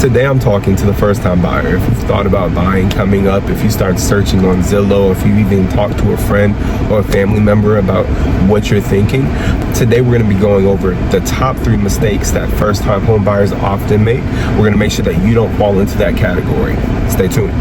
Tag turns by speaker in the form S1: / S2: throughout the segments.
S1: Today I'm talking to the first time buyer. If you've thought about buying coming up, if you start searching on Zillow, if you even talk to a friend or a family member about what you're thinking, today we're going to be going over the top 3 mistakes that first time home buyers often make. We're going to make sure that you don't fall into that category. Stay tuned.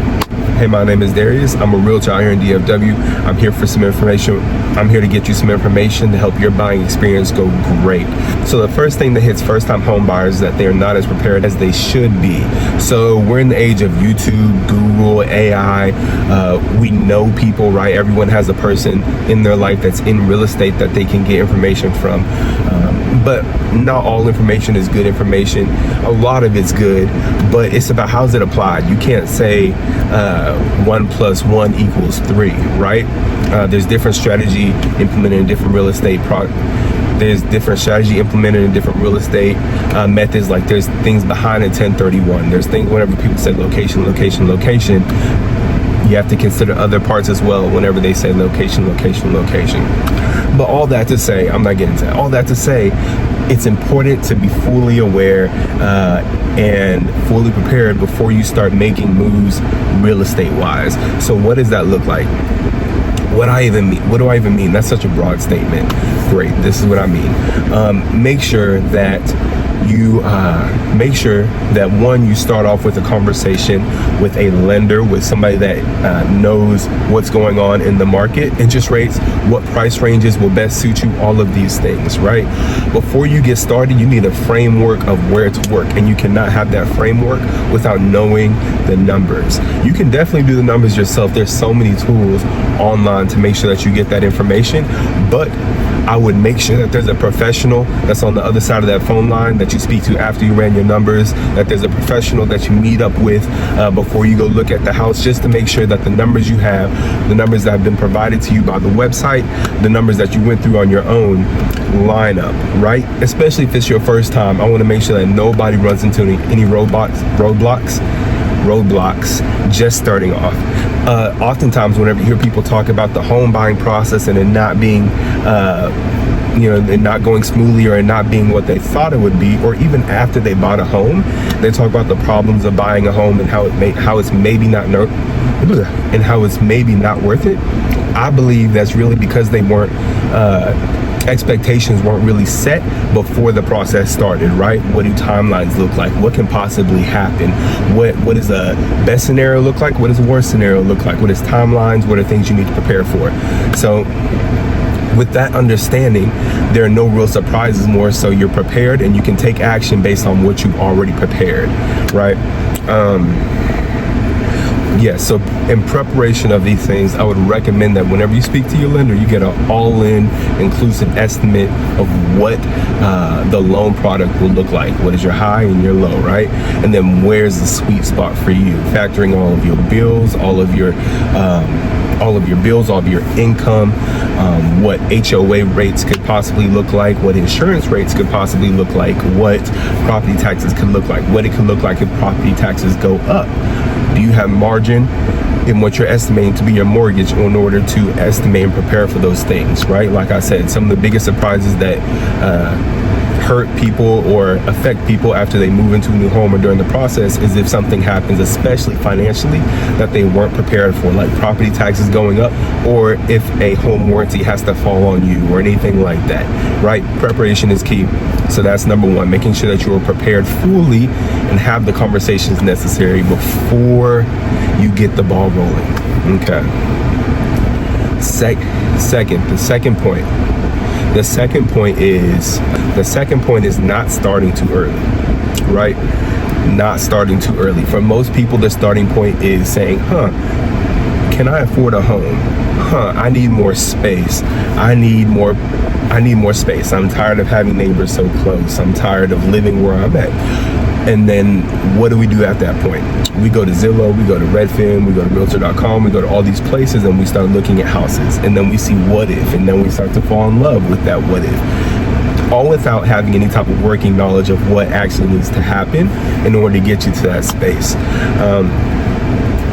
S1: Hey, my name is Darius. I'm a realtor out here in DFW. I'm here for some information. I'm here to get you some information to help your buying experience go great. So the first thing that hits first-time home buyers is that they're not as prepared as they should be. So we're in the age of YouTube, Google, AI. We know people, right? Everyone has a person in their life that's in real estate that they can get information from. But not all information is good information. A lot of it's good, but it's about how's it applied. You can't say 1 + 1 = 3, right? There's different strategy implemented in different real estate There's different strategy implemented in different real estate methods. Like there's things behind a 1031. There's things whenever people say location, location, location, you have to consider other parts as well whenever they say location, location, location. But all that to say, I'm not getting to that. All that to say, it's important to be fully aware and fully prepared before you start making moves real estate wise. So what does that look like? What do I even mean? That's such a broad statement. Great, this is what I mean. Make sure that you one, you start off with a conversation with a lender, with somebody that knows what's going on in the market, interest rates, what price ranges will best suit you, all of these things, right? Before you get started, you need a framework of where to work, and you cannot have that framework without knowing the numbers. You can definitely do the numbers yourself. There's so many tools online to make sure that you get that information, but I would make sure that there's a professional that's on the other side of that phone line that you speak to after you ran your numbers, that there's a professional that you meet up with before you go look at the house, just to make sure that the numbers you have, the numbers that have been provided to you by the website, the numbers that you went through on your own line up, right? Especially if it's your first time, I want to make sure that nobody runs into any roadblocks just starting off. Oftentimes whenever you hear people talk about the home buying process and it not being it not going smoothly or it not being what they thought it would be, or even after they bought a home, they talk about the problems of buying a home and how it's maybe not worth it. I believe that's really because they weren't expectations weren't really set before the process started, right? What do timelines look like? What can possibly happen? What does a best scenario look like? What does a worst scenario look like? What is timelines? What are things you need to prepare for? So with that understanding, there are no real surprises, more so you're prepared and you can take action based on what you've already prepared, right? So in preparation of these things, I would recommend that whenever you speak to your lender, you get an all-in inclusive estimate of what the loan product will look like. What is your high and your low, right? And then where's the sweet spot for you? Factoring all of your bills, all of your income, what HOA rates could possibly look like, what insurance rates could possibly look like, what property taxes could look like, what it could look like if property taxes go up. Do you have margin in what you're estimating to be your mortgage in order to estimate and prepare for those things, right? Like I said, some of the biggest surprises that hurt people or affect people after they move into a new home or during the process is if something happens, especially financially, that they weren't prepared for, like property taxes going up, or if a home warranty has to fall on you or anything like that, right? Preparation is key. So that's number one, making sure that you are prepared fully and have the conversations necessary before you get the ball rolling. Okay. The second point is not starting too early, right? Not starting too early. For most people, the starting point is saying, can I afford a home? I need more space. I need more space. I'm tired of having neighbors so close. I'm tired of living where I'm at. And then what do we do at that point? We go to Zillow, we go to Redfin, we go to Realtor.com, we go to all these places and we start looking at houses. And then we see what if, and then we start to fall in love with that what if. All without having any type of working knowledge of what actually needs to happen in order to get you to that space.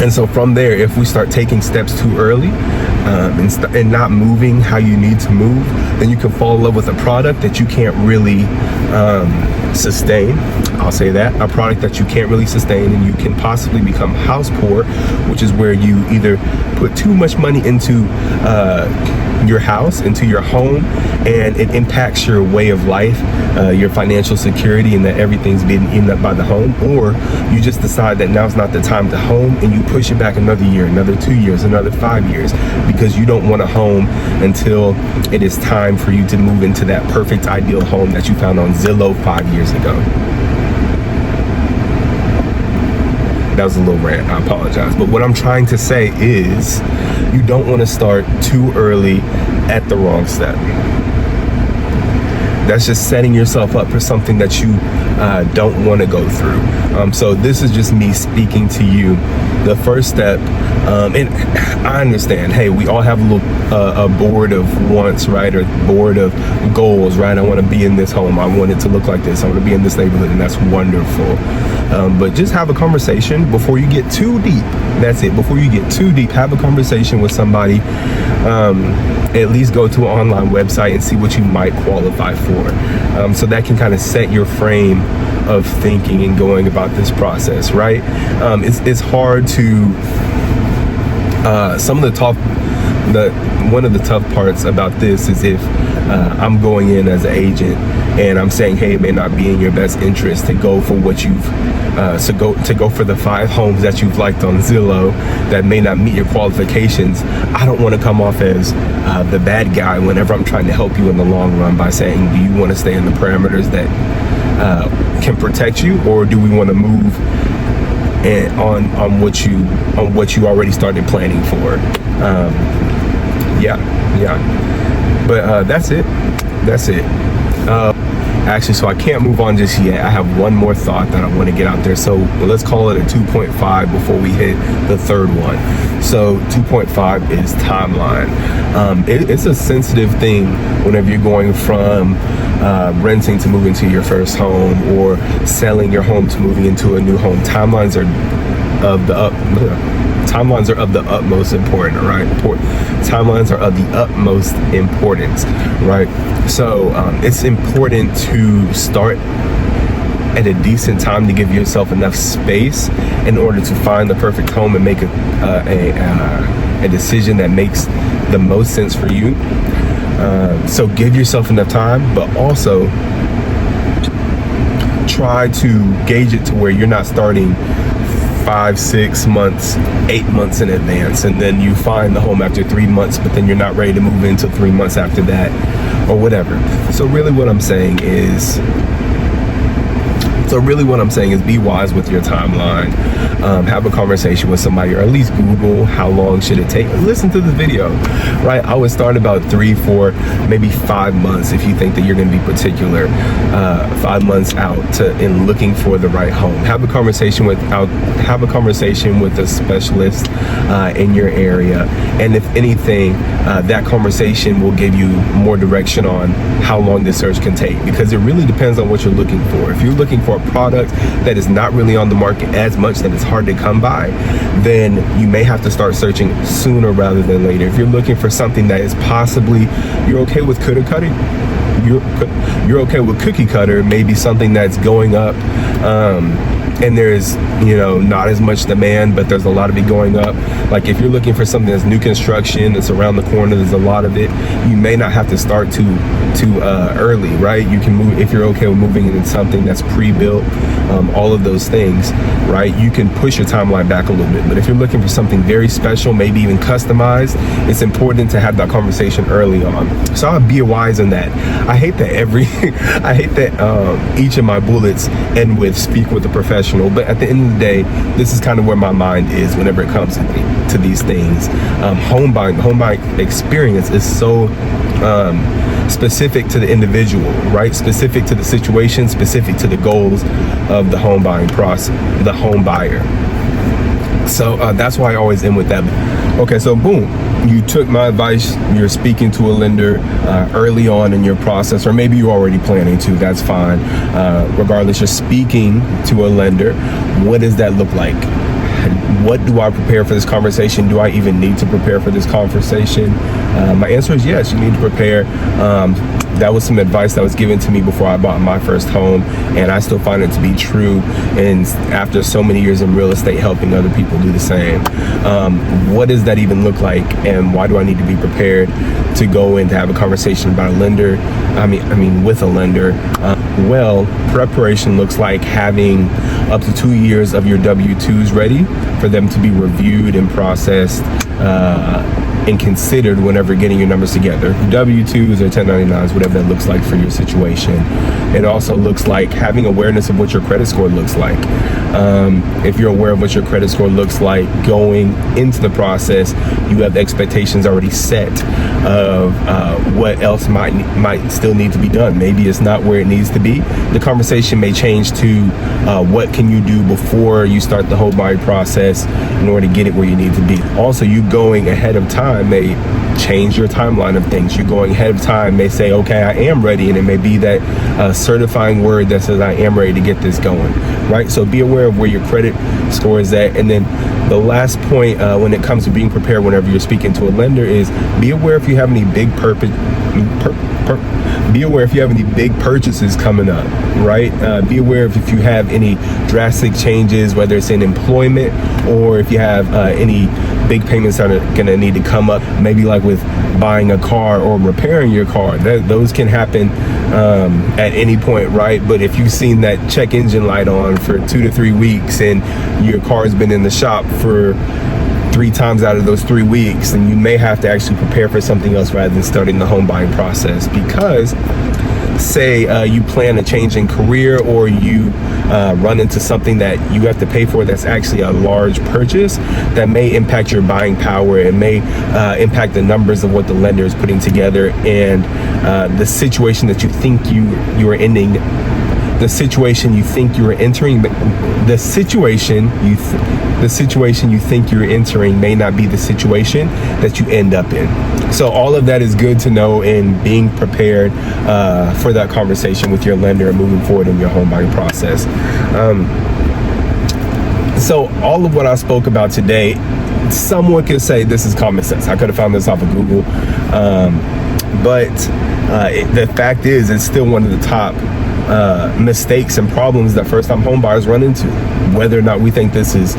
S1: And so from there, if we start taking steps too early and not moving how you need to move, then you can fall in love with a product that you can't really sustain. I'll say that, a product that you can't really sustain, and you can possibly become house poor, which is where you either put too much money into your house, into your home, and it impacts your way of life, your financial security, and that everything's being eaten up by the home, or you just decide that now's not the time to home and you push it back another year, another 2 years, another 5 years, because you don't want to home until it is time for you to move into that perfect ideal home that you found on Zillow 5 years ago. That was a little rant, I apologize. But what I'm trying to say is you don't want to start too early at the wrong step. That's just setting yourself up for something that you don't want to go through. So this is just me speaking to you. The first step, and I understand, hey, we all have a board of wants, right? Or board of goals, right? I want to be in this home. I want it to look like this. I want to be in this neighborhood, and that's wonderful. But just have a conversation before you get too deep. That's it. Before you get too deep, have a conversation with somebody. At least go to an online website and see what you might qualify for. So that can kind of set your frame of thinking and going about this process, right? It's hard to, one of the tough parts about this is if I'm going in as an agent and I'm saying, hey, it may not be in your best interest to go for what you've to go for the 5 homes that you've liked on Zillow that may not meet your qualifications. I don't want to come off as the bad guy whenever I'm trying to help you in the long run by saying, do you want to stay in the parameters that can protect you, or do we want to move and on what you already started planning for? But that's it. Actually, so I can't move on just yet. I have one more thought that I want to get out there. So let's call it a 2.5 before we hit the third one. So 2.5 is timeline. It's a sensitive thing whenever you're going from renting to moving to your first home, or selling your home to moving into a new home. Timelines are of the utmost important, right? Timelines are of the utmost importance, right? So it's important to start at a decent time to give yourself enough space in order to find the perfect home and make a decision that makes the most sense for you. So give yourself enough time, but also try to gauge it to where you're not starting 5, 6 months, 8 months in advance, and then you find the home after 3 months, but then you're not ready to move in until 3 months after that, or whatever. So really what I'm saying is be wise with your timeline. Have a conversation with somebody, or at least Google how long should it take. Listen to the video, right? I would start about 3, 4, maybe 5 months if you think that you're going to be particular. 5 months out in looking for the right home. Have a conversation with a specialist in your area, and if anything, that conversation will give you more direction on how long this search can take, because it really depends on what you're looking for. If you're looking for a product that is not really on the market as much, that it's hard to come by, then you may have to start searching sooner rather than later. If you're looking for something that is possibly, you're okay with cookie cutter, maybe something that's going up, and there's not as much demand, but there's a lot of it going up. Like if you're looking for something that's new construction, that's around the corner, there's a lot of it, you may not have to start too early, right? You can move, if you're okay with moving into something that's pre-built, all of those things, right? You can push your timeline back a little bit. But if you're looking for something very special, maybe even customized, it's important to have that conversation early on. So I'll be wise in that. I hate that each of my bullets end with speak with a professional, but at the end of the day, this is kind of where my mind is whenever it comes to these things. Home buying experience is so specific to the individual, right? Specific to the situation, specific to the goals of the home buying process, the home buyer. So that's why I always end with that. Okay, so boom, you took my advice, you're speaking to a lender early on in your process, or maybe you're already planning to, that's fine. Regardless, you're speaking to a lender. What does that look like? what do I prepare for this conversation? Do I even need to prepare for this conversation? My answer is yes, you need to prepare. That was some advice that was given to me before I bought my first home, and I still find it to be true. And after so many years in real estate, helping other people do the same, what does that even look like, and why do I need to be prepared to go in to have a conversation about a lender? I mean, with a lender. Well, preparation looks like having up to 2 years of your W-2s ready for them to be reviewed and processed and considered whenever getting your numbers together. W-2s or 1099s, whatever that looks like for your situation. It also looks like having awareness of what your credit score looks like. If you're aware of what your credit score looks like going into the process, you have expectations already set of what else might still need to be done. Maybe it's not where it needs to be. The conversation may change to what can you do before you start the home buying process in order to get it where you need to be. Also, you going ahead of time may change your timeline of things. You going ahead of time may say, okay, I am ready, and it may be that certifying word that says I am ready to get this going, right? So be aware of where your credit score is at. And then the last point when it comes to being prepared whenever you're speaking to a lender is be aware if you have any big purchases coming up, right? Be aware if you have any drastic changes, whether it's in employment or if you have any big payments that are going to need to come up, maybe like with buying a car or repairing your car. Those can happen at any point, right? But if you've seen that check engine light on for 2 to 3 weeks and your car's been in the shop for 3 times out of those 3 weeks, then you may have to actually prepare for something else rather than starting the home buying process. Because say you plan a change in career, or you run into something that you have to pay for that's actually a large purchase that may impact your buying power. It may impact the numbers of what the lender is putting together, and the situation that you think you are ending. The situation you think you are entering, the situation you think you're entering may not be the situation that you end up in. So all of that is good to know in being prepared for that conversation with your lender and moving forward in your home buying process. So all of what I spoke about today, someone could say this is common sense. I could have found this off of Google, but the fact is, it's still one of the top mistakes and problems that first-time home buyers run into. Whether or not we think this is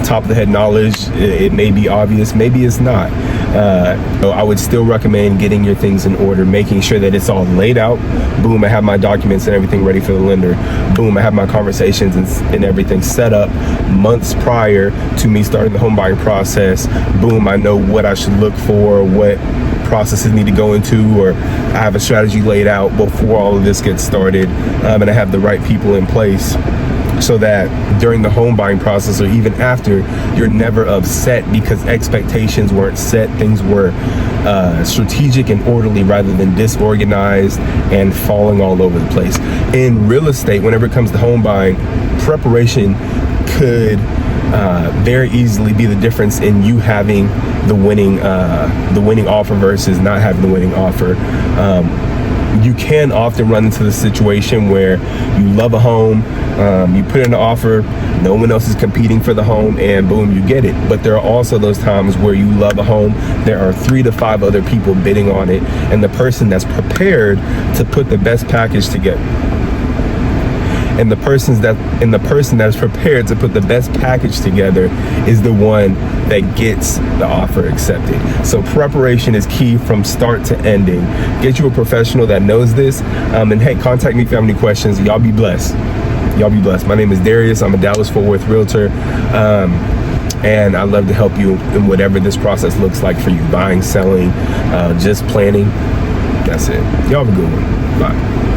S1: top of the head knowledge, it may be obvious, maybe it's not. So I would still recommend getting your things in order, making sure that it's all laid out. Boom, I have my documents and everything ready for the lender. Boom, I have my conversations and everything set up months prior to me starting the home buying process. Boom, I know what I should look for, what processes need to go into, or I have a strategy laid out before all of this gets started, and I have the right people in place, so that during the home buying process or even after, you're never upset because expectations weren't set. Things were strategic and orderly rather than disorganized and falling all over the place. In real estate, whenever it comes to home buying, preparation could very easily be the difference in you having the winning offer versus not having the winning offer. You can often run into the situation where you love a home, you put in an offer, no one else is competing for the home, and boom, you get it. But there are also those times where you love a home, there are 3 to 5 other people bidding on it, and the person that's prepared to put the best package together, and the person that is prepared to put the best package together is the one that gets the offer accepted. So preparation is key from start to ending. Get you a professional that knows this, and hey, contact me if you have any questions. Y'all be blessed. My name is Darius. I'm a Dallas-Fort Worth realtor, and I'd love to help you in whatever this process looks like for you: buying, selling, just planning. That's it. Y'all have a good one. Bye.